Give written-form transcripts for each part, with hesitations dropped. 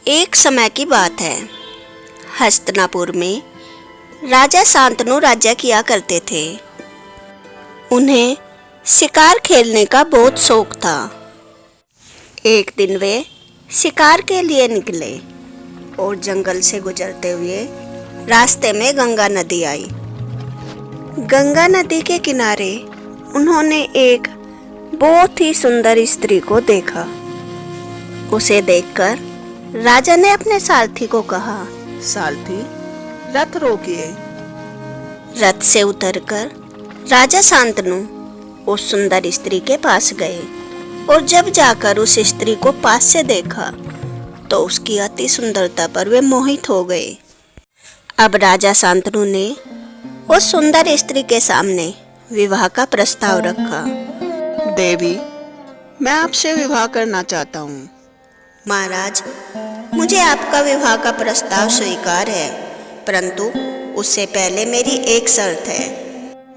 एक समय की बात है। हस्तिनापुर में राजा शांतनु राज्य किया करते थे। उन्हें शिकार खेलने का बहुत शौक था। एक दिन वे शिकार के लिए निकले और जंगल से गुजरते हुए रास्ते में गंगा नदी आई। गंगा नदी के किनारे उन्होंने एक बहुत ही सुंदर स्त्री को देखा। उसे देखकर राजा ने अपने सारथी को कहा, सारथी, रथ रोकिए। रथ से उतरकर राजा शांतनु उस सुंदर स्त्री के पास गए और जब जाकर उस स्त्री को पास से देखा तो उसकी अति सुंदरता पर वे मोहित हो गए। अब राजा शांतनु ने उस सुंदर स्त्री के सामने विवाह का प्रस्ताव रखा। देवी, मैं आपसे विवाह करना चाहता हूँ। महाराज, मुझे आपका विवाह का प्रस्ताव स्वीकार है, परंतु उससे पहले मेरी एक शर्त है।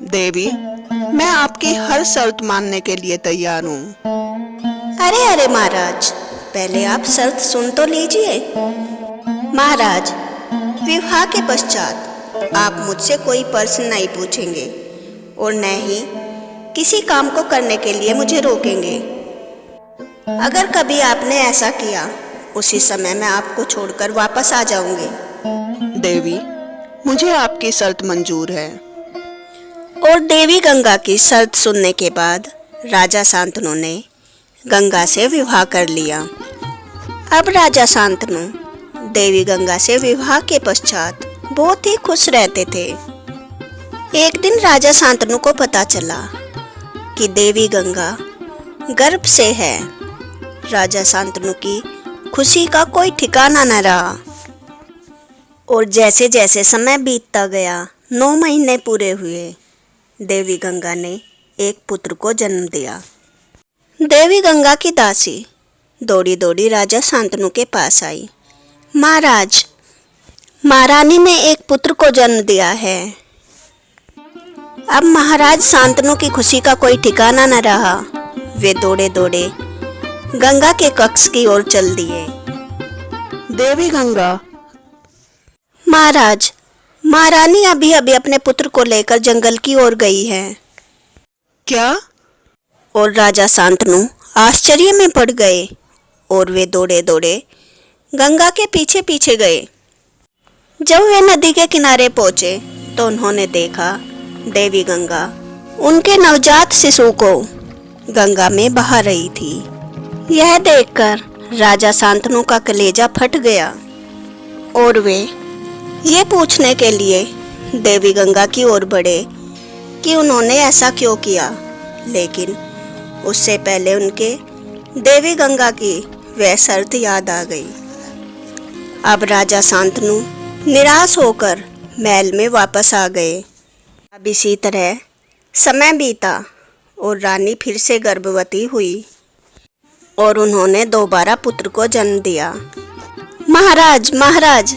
देवी, मैं आपकी हर शर्त मानने के लिए तैयार हूँ। अरे अरे महाराज, पहले आप शर्त सुन तो लीजिए। महाराज, विवाह के पश्चात आप मुझसे कोई प्रश्न नहीं पूछेंगे और न ही किसी काम को करने के लिए मुझे रोकेंगे। अगर कभी आपने ऐसा किया, उसी समय मैं आपको छोड़कर वापस आ जाऊंगी। देवी, मुझे आपकी शर्त मंजूर है। और देवी गंगा की शर्त सुनने के बाद राजा शांतनु ने गंगा से विवाह कर लिया। अब राजा शांतनु देवी गंगा से विवाह के पश्चात बहुत ही खुश रहते थे। एक दिन राजा शांतनु को पता चला कि देवी गंगा गर्भ से है। राजा शांतनु की खुशी का कोई ठिकाना न रहा। और जैसे जैसे समय बीतता गया, 9 महीने पूरे हुए, देवी गंगा ने एक पुत्र को जन्म दिया। देवी गंगा की दासी दौड़ी दौड़ी राजा शांतनु के पास आई। महाराज, महारानी ने एक पुत्र को जन्म दिया है। अब महाराज शांतनु की खुशी का कोई ठिकाना न रहा। वे दौड़े दौड़े गंगा के कक्ष की ओर चल दिए। देवी गंगा, महाराज, महारानी अभी अभी अपने पुत्र को लेकर जंगल की ओर गई है। क्या? और राजा शांतनु आश्चर्य में पड़ गए और वे दौड़े दौड़े गंगा के पीछे पीछे गए। जब वे नदी के किनारे पहुंचे तो उन्होंने देखा देवी गंगा उनके नवजात शिशु को गंगा में बहा रही थी। यह देखकर राजा शांतनु का कलेजा फट गया और वे ये पूछने के लिए देवी गंगा की ओर बढ़े कि उन्होंने ऐसा क्यों किया, लेकिन उससे पहले उनके देवी गंगा की वह शर्त याद आ गई। अब राजा शांतनु निराश होकर महल में वापस आ गए। अब इसी तरह समय बीता और रानी फिर से गर्भवती हुई और उन्होंने दोबारा पुत्र को जन्म दिया। महाराज, महाराज,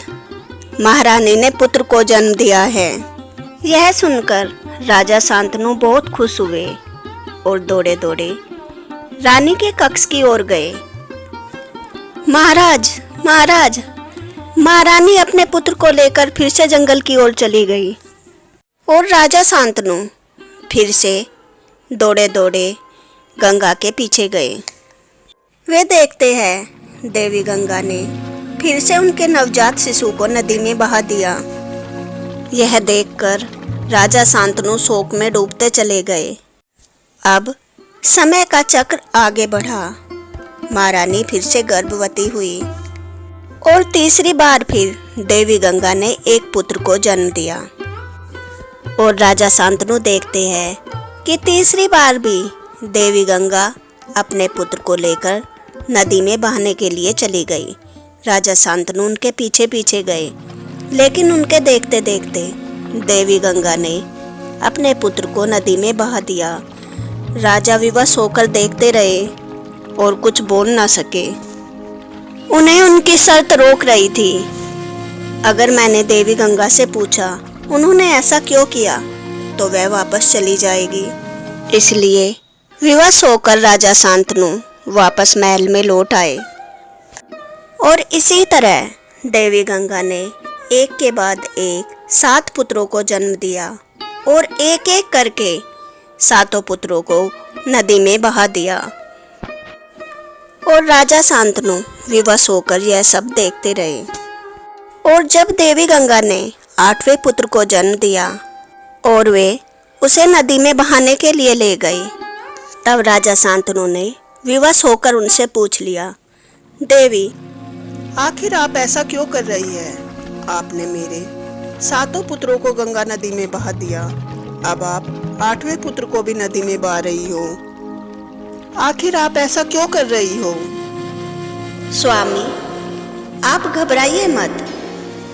महारानी ने पुत्र को जन्म दिया है। यह सुनकर राजा शांतनु बहुत खुश हुए और दौड़े दौड़े रानी के कक्ष की ओर गए। महाराज, महाराज, महारानी अपने पुत्र को लेकर फिर से जंगल की ओर चली गई और राजा शांतनु फिर से दौड़े दौड़े गंगा के पीछे गए। वे देखते हैं देवी गंगा ने फिर से उनके नवजात शिशु को नदी में बहा दिया। यह देखकर राजा शांतनु शोक में डूबते चले गए। अब समय का चक्र आगे बढ़ा। महारानी फिर से गर्भवती हुई और तीसरी बार फिर देवी गंगा ने एक पुत्र को जन्म दिया। और राजा शांतनु देखते हैं कि तीसरी बार भी देवी गंगा अपने पुत्र को लेकर नदी में बहाने के लिए चली गई। राजा शांतनु उनके पीछे पीछे गए, लेकिन उनके देखते देखते देवी गंगा ने अपने पुत्र को नदी में बहा दिया। राजा विवश होकर देखते रहे और कुछ बोल ना सके। उन्हें उनकी शर्त रोक रही थी। अगर मैंने देवी गंगा से पूछा उन्होंने ऐसा क्यों किया तो वह वापस चली जाएगी। इसलिए विवश होकर राजा शांतनु वापस महल में लौट आए और इसी तरह देवी गंगा ने एक के बाद एक 7 पुत्रों को जन्म दिया और एक एक करके 7 पुत्रों को नदी में बहा दिया। और राजा शांतनु विवश होकर यह सब देखते रहे। और जब देवी गंगा ने 8वें पुत्र को जन्म दिया और वे उसे नदी में बहाने के लिए ले गई, तब राजा शांतनु ने विवश होकर उनसे पूछ लिया, देवी, आखिर आप ऐसा क्यों कर रही है? आपने मेरे 7 पुत्रों को गंगा नदी में बहा दिया, अब आप 8वें पुत्र को भी नदी में बहा रही हो। आखिर आप ऐसा क्यों कर रही हो? स्वामी, आप घबराइए मत।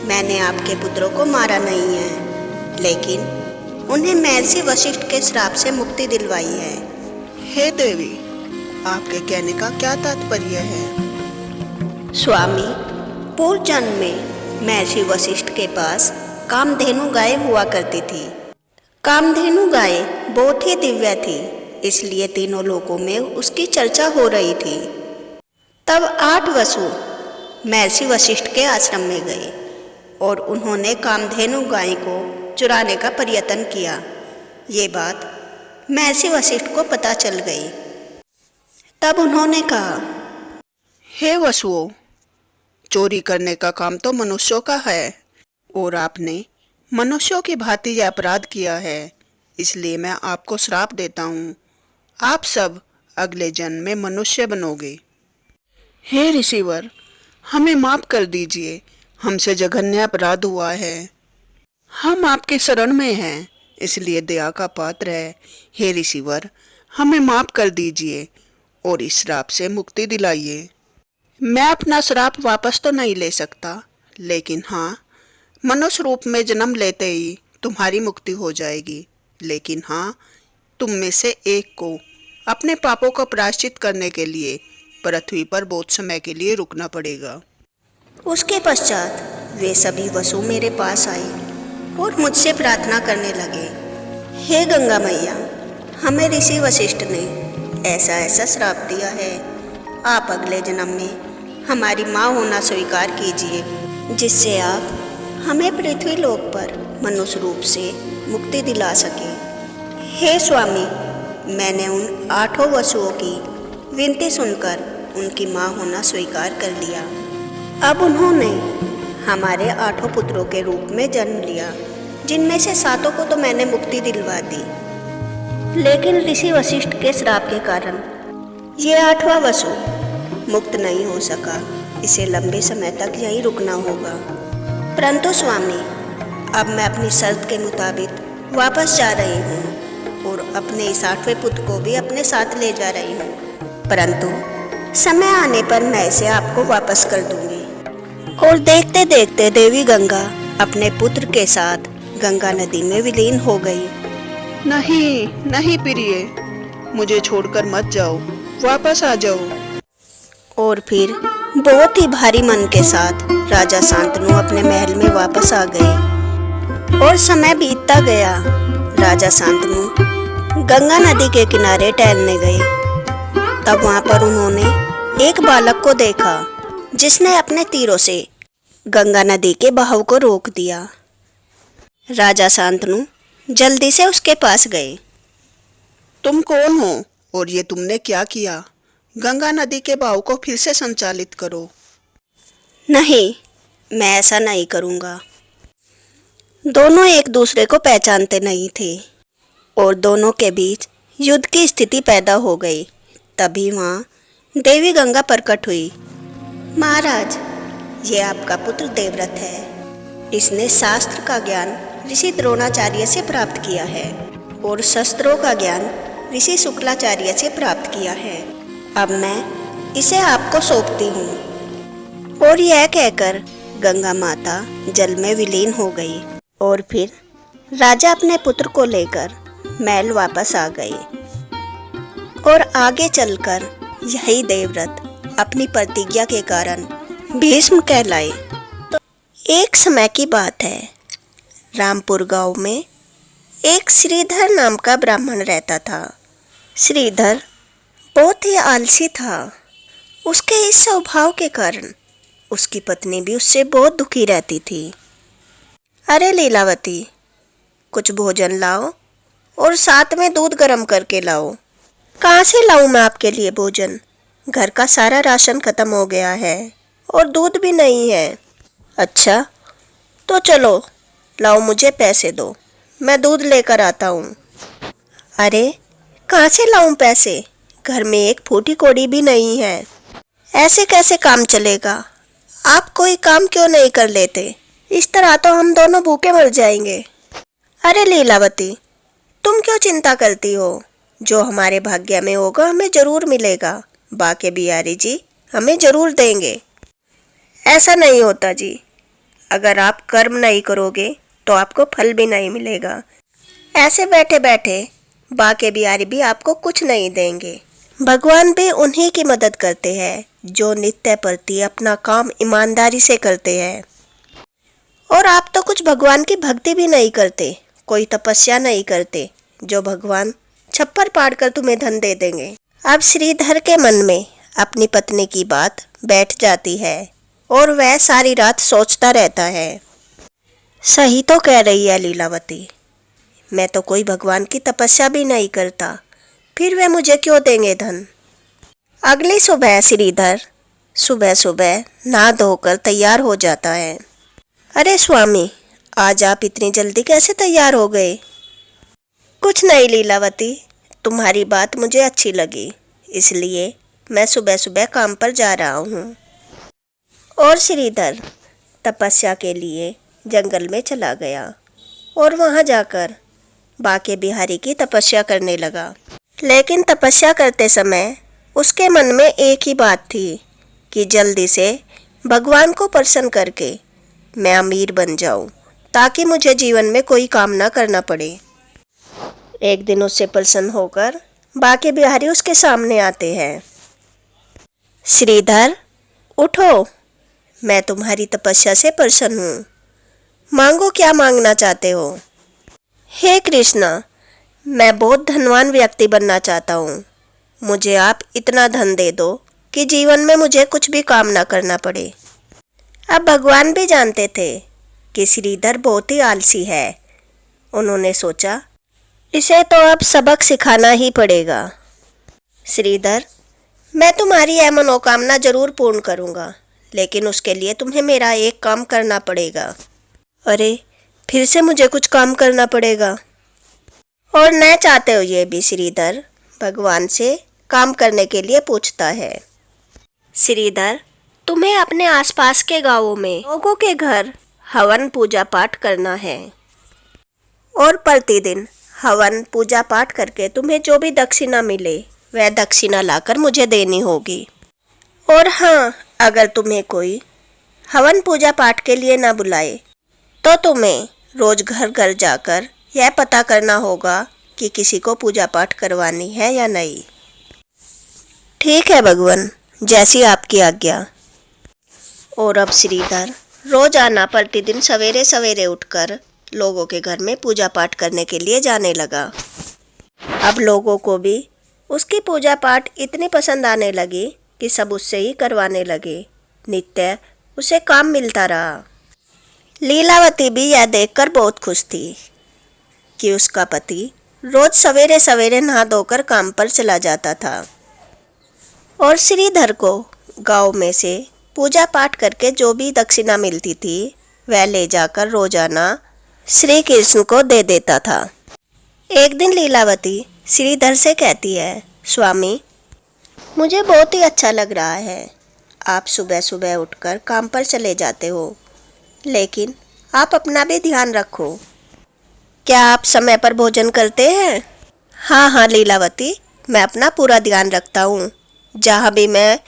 मैंने आपके पुत्रों को मारा नहीं है, लेकिन उन्हें महर्षि वशिष्ठ के श्राप से मुक्ति दिलवाई है। हे देवी, आपके कहने का क्या तात्पर्य है? स्वामी, पूर्व जन्म में महर्षि वशिष्ठ के पास कामधेनु गाय हुआ करती थी। कामधेनु गाय बहुत ही दिव्य थी, इसलिए तीनों लोकों में उसकी चर्चा हो रही थी। तब 8 वसु महर्षि वशिष्ठ के आश्रम में गए और उन्होंने कामधेनु गाय को चुराने का प्रयत्न किया। ये बात महर्षि वशिष्ठ को पता चल गई। तब उन्होंने कहा, हे वसुओं, चोरी करने का काम तो मनुष्यों का है और आपने मनुष्यों की भांति यह अपराध किया है, इसलिए मैं आपको श्राप देता हूँ। आप सब अगले जन्म में मनुष्य बनोगे। हे ऋषिवर, हमें माफ कर दीजिए, हमसे जघन्य अपराध हुआ है। हम आपके शरण में हैं, इसलिए दया का पात्र है। हे ऋषिवर, हमें माफ कर दीजिए और इस श्राप से मुक्ति दिलाइए। मैं अपना श्राप वापस तो नहीं ले सकता, लेकिन हाँ, मनुष्य रूप में जन्म लेते ही तुम्हारी मुक्ति हो जाएगी। लेकिन हाँ, तुम में से एक को अपने पापों का प्रायश्चित करने के लिए पृथ्वी पर बहुत समय के लिए रुकना पड़ेगा। उसके पश्चात वे सभी वसु मेरे पास आए और मुझसे प्रार्थना करने लगे, हे गंगा मैया, हमें ऋषि वशिष्ठ ने ऐसा ऐसा श्राप दिया है। आप अगले जन्म में हमारी माँ होना स्वीकार कीजिए, जिससे आप हमें पृथ्वी लोक पर मनुष्य रूप से मुक्ति दिला सके। हे स्वामी, मैंने उन 8 वसुओं की विनती सुनकर उनकी माँ होना स्वीकार कर लिया। अब उन्होंने हमारे 8 पुत्रों के रूप में जन्म लिया, जिनमें से 7 को तो मैंने मुक्ति दिलवा दी, लेकिन ऋषि वशिष्ठ के श्राप के कारण ये 8वां वसु मुक्त नहीं हो सका। इसे लंबे समय तक यहीं रुकना होगा। परंतु स्वामी, अब मैं अपनी शर्त के मुताबिक वापस जा रही हूँ और अपने इस 8वें पुत्र को भी अपने साथ ले जा रही हूँ, परंतु समय आने पर मैं इसे आपको वापस कर दूंगी। और देखते देखते देवी गंगा अपने पुत्र के साथ गंगा नदी में विलीन हो गई। नहीं नहीं प्रिय, मुझे छोड़कर मत जाओ, वापस आ जाओ। और फिर बहुत ही भारी मन के साथ राजा शांतनु अपने महल में वापस आ गए। और समय बीतता गया। राजा शांतनु गंगा नदी के किनारे टहलने गए। तब वहां पर उन्होंने एक बालक को देखा, जिसने अपने तीरों से गंगा नदी के बहाव को रोक दिया। राजा शांतनु जल्दी से उसके पास गए। तुम कौन हो और ये तुमने क्या किया? गंगा नदी के बहाव को फिर से संचालित करो। नहीं, मैं ऐसा नहीं करूँगा। दोनों एक दूसरे को पहचानते नहीं थे और दोनों के बीच युद्ध की स्थिति पैदा हो गई। तभी वहाँ देवी गंगा प्रकट हुई। महाराज, ये आपका पुत्र देवव्रत है। इसने शास्त्र का ज्ञान ऋषि द्रोणाचार्य से प्राप्त किया है और शस्त्रों का ज्ञान ऋषि शुक्लाचार्य से प्राप्त किया है। अब मैं इसे आपको सौंपती हूँ। और यह कहकर गंगा माता जल में विलीन हो गई। और फिर राजा अपने पुत्र को लेकर महल वापस आ गए। और आगे चलकर यही देवव्रत अपनी प्रतिज्ञा के कारण भीष्म कहलाए। तो एक समय की बात है, रामपुर गांव में एक श्रीधर नाम का ब्राह्मण रहता था। श्रीधर बहुत ही आलसी था। उसके इस स्वभाव के कारण उसकी पत्नी भी उससे बहुत दुखी रहती थी। अरे लीलावती, कुछ भोजन लाओ और साथ में दूध गर्म करके लाओ। कहाँ से लाऊं मैं आपके लिए भोजन? घर का सारा राशन खत्म हो गया है और दूध भी नहीं है। अच्छा, तो चलो लाओ, मुझे पैसे दो, मैं दूध लेकर आता हूँ। अरे कहाँ से लाऊं पैसे? घर में एक फूटी कौड़ी भी नहीं है। ऐसे कैसे काम चलेगा? आप कोई काम क्यों नहीं कर लेते? इस तरह तो हम दोनों भूखे मर जाएंगे। अरे लीलावती, तुम क्यों चिंता करती हो? जो हमारे भाग्य में होगा हमें जरूर मिलेगा। बाके बिहारी जी हमें जरूर देंगे। ऐसा नहीं होता जी। अगर आप कर्म नहीं करोगे तो आपको फल भी नहीं मिलेगा। ऐसे बैठे बैठे बाके बिहारी भी आपको कुछ नहीं देंगे। भगवान भी उन्हीं की मदद करते हैं जो नित्य प्रति अपना काम ईमानदारी से करते हैं। और आप तो कुछ भगवान की भक्ति भी नहीं करते, कोई तपस्या नहीं करते, जो भगवान छप्पर पाड़ कर तुम्हें धन दे देंगे। अब श्रीधर के मन में अपनी पत्नी की बात बैठ जाती है और वह सारी रात सोचता रहता है। सही तो कह रही है लीलावती, मैं तो कोई भगवान की तपस्या भी नहीं करता, फिर वे मुझे क्यों देंगे धन। अगली सुबह श्रीधर सुबह सुबह नहा धोकर तैयार हो जाता है। अरे स्वामी, आज आप इतनी जल्दी कैसे तैयार हो गए? कुछ नहीं लीलावती, तुम्हारी बात मुझे अच्छी लगी, इसलिए मैं सुबह सुबह काम पर जा रहा हूँ। और श्रीधर तपस्या के लिए जंगल में चला गया और वहाँ जाकर बाके बिहारी की तपस्या करने लगा। लेकिन तपस्या करते समय उसके मन में एक ही बात थी कि जल्दी से भगवान को प्रसन्न करके मैं अमीर बन जाऊं, ताकि मुझे जीवन में कोई काम ना करना पड़े। एक दिन उससे प्रसन्न होकर बाके बिहारी उसके सामने आते हैं। श्रीधर उठो, मैं तुम्हारी तपस्या से प्रसन्न हूँ, मांगो क्या मांगना चाहते हो। हे कृष्णा, मैं बहुत धनवान व्यक्ति बनना चाहता हूँ, मुझे आप इतना धन दे दो कि जीवन में मुझे कुछ भी काम ना करना पड़े। अब भगवान भी जानते थे कि श्रीधर बहुत ही आलसी है। उन्होंने सोचा इसे तो अब सबक सिखाना ही पड़ेगा। श्रीधर, मैं तुम्हारी यह मनोकामना जरूर पूर्ण करूँगा, लेकिन उसके लिए तुम्हें मेरा एक काम करना पड़ेगा। अरे फिर से मुझे कुछ काम करना पड़ेगा? और न चाहते हो ये भी श्रीधर भगवान से काम करने के लिए पूछता है। श्रीधर, तुम्हें अपने आसपास के गांवों में लोगों के घर हवन पूजा पाठ करना है और प्रतिदिन हवन पूजा पाठ करके तुम्हें जो भी दक्षिणा मिले वह दक्षिणा लाकर मुझे देनी होगी। और हाँ, अगर तुम्हें कोई हवन पूजा पाठ के लिए ना बुलाए तो तुम्हें रोज घर घर जाकर यह पता करना होगा कि किसी को पूजा पाठ करवानी है या नहीं। ठीक है भगवान, जैसी आपकी आज्ञा। और अब श्रीधर रोजाना प्रतिदिन सवेरे सवेरे उठकर लोगों के घर में पूजा पाठ करने के लिए जाने लगा। अब लोगों को भी उसकी पूजा पाठ इतनी पसंद आने लगी कि सब उससे ही करवाने लगे। नित्य उसे काम मिलता रहा। लीलावती भी यह देखकर बहुत खुश थी कि उसका पति रोज सवेरे सवेरे नहा धोकर काम पर चला जाता था और श्रीधर को गांव में से पूजा पाठ करके जो भी दक्षिणा मिलती थी वह ले जाकर रोजाना श्री कृष्ण को दे देता था। एक दिन लीलावती श्रीधर से कहती है, स्वामी, मुझे बहुत ही अच्छा लग रहा है। आप सुबह सुबह उठकर काम पर चले जाते हो, लेकिन आप अपना भी ध्यान रखो। क्या आप समय पर भोजन करते हैं? हाँ लीलावती, मैं अपना पूरा ध्यान रखता हूँ। जहाँ भी मैं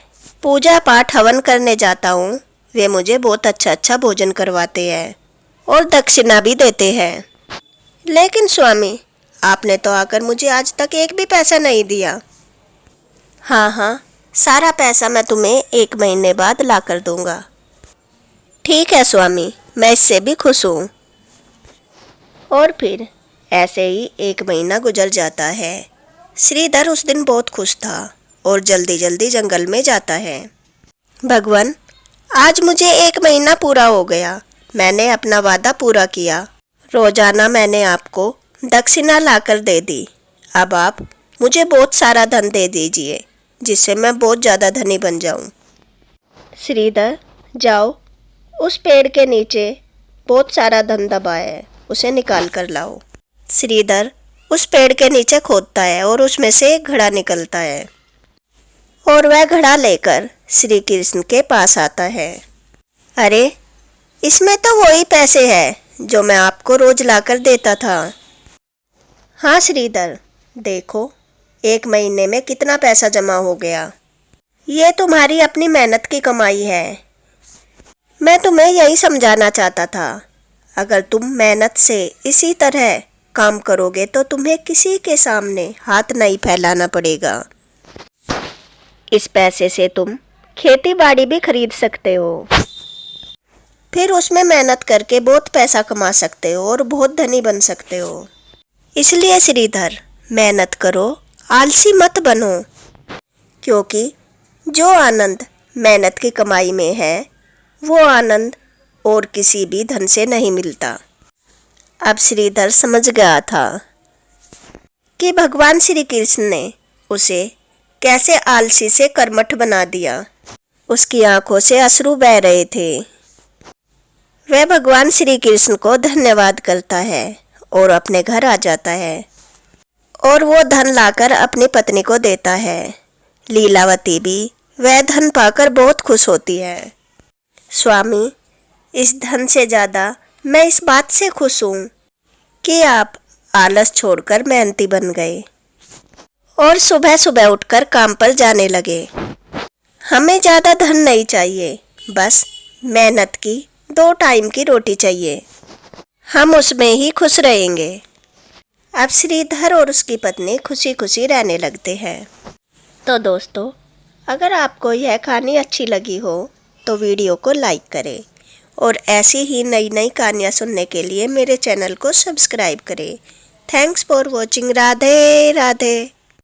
पूजा पाठ हवन करने जाता हूँ वे मुझे बहुत अच्छा भोजन करवाते हैं और दक्षिणा भी देते हैं। लेकिन स्वामी, आपने तो आकर मुझे आज तक एक भी पैसा नहीं दिया। हाँ, सारा पैसा मैं तुम्हें 1 महीने बाद ला कर दूंगा। ठीक है स्वामी, मैं इससे भी खुश हूँ। और फिर ऐसे ही 1 महीना गुजर जाता है। श्रीधर उस दिन बहुत खुश था और जल्दी जल्दी जंगल में जाता है। भगवान, आज मुझे 1 महीना पूरा हो गया। मैंने अपना वादा पूरा किया। रोजाना मैंने आपको दक्षिणा लाकर दे दी। अब आप मुझे बहुत सारा धन दे दीजिए, जिससे मैं बहुत ज़्यादा धनी बन जाऊं। श्रीधर, जाओ, उस पेड़ के नीचे बहुत सारा धन दबा है, उसे निकाल कर लाओ। श्रीधर उस पेड़ के नीचे खोदता है और उसमें से एक घड़ा निकलता है और वह घड़ा लेकर श्री कृष्ण के पास आता है। अरे, इसमें तो वही पैसे हैं जो मैं आपको रोज लाकर देता था। हाँ श्रीधर, देखो 1 महीने में कितना पैसा जमा हो गया। ये तुम्हारी अपनी मेहनत की कमाई है। मैं तुम्हें यही समझाना चाहता था। अगर तुम मेहनत से इसी तरह काम करोगे तो तुम्हें किसी के सामने हाथ नहीं फैलाना पड़ेगा। इस पैसे से तुम खेती बाड़ी भी खरीद सकते हो, फिर उसमें मेहनत करके बहुत पैसा कमा सकते हो और बहुत धनी बन सकते हो। इसलिए श्रीधर, मेहनत करो, आलसी मत बनो, क्योंकि जो आनंद मेहनत की कमाई में है वो आनंद और किसी भी धन से नहीं मिलता। अब श्रीधर समझ गया था कि भगवान श्री कृष्ण ने उसे कैसे आलसी से कर्मठ बना दिया। उसकी आंखों से अश्रु बह रहे थे। वह भगवान श्री कृष्ण को धन्यवाद करता है और अपने घर आ जाता है और वो धन लाकर अपनी पत्नी को देता है। लीलावती भी वह धन पाकर बहुत खुश होती है। स्वामी, इस धन से ज़्यादा मैं इस बात से खुश हूँ कि आप आलस छोड़कर मेहनती बन गए और सुबह सुबह उठकर काम पर जाने लगे। हमें ज़्यादा धन नहीं चाहिए, बस मेहनत की 2 टाइम की रोटी चाहिए। हम उसमें ही खुश रहेंगे। अब श्रीधर और उसकी पत्नी खुशी खुशी रहने लगते हैं। तो दोस्तों, अगर आपको यह कहानी अच्छी लगी हो तो वीडियो को लाइक करें और ऐसी ही नई नई कहानियाँ सुनने के लिए मेरे चैनल को सब्सक्राइब करें। Thanks for watching. Radhe Radhe.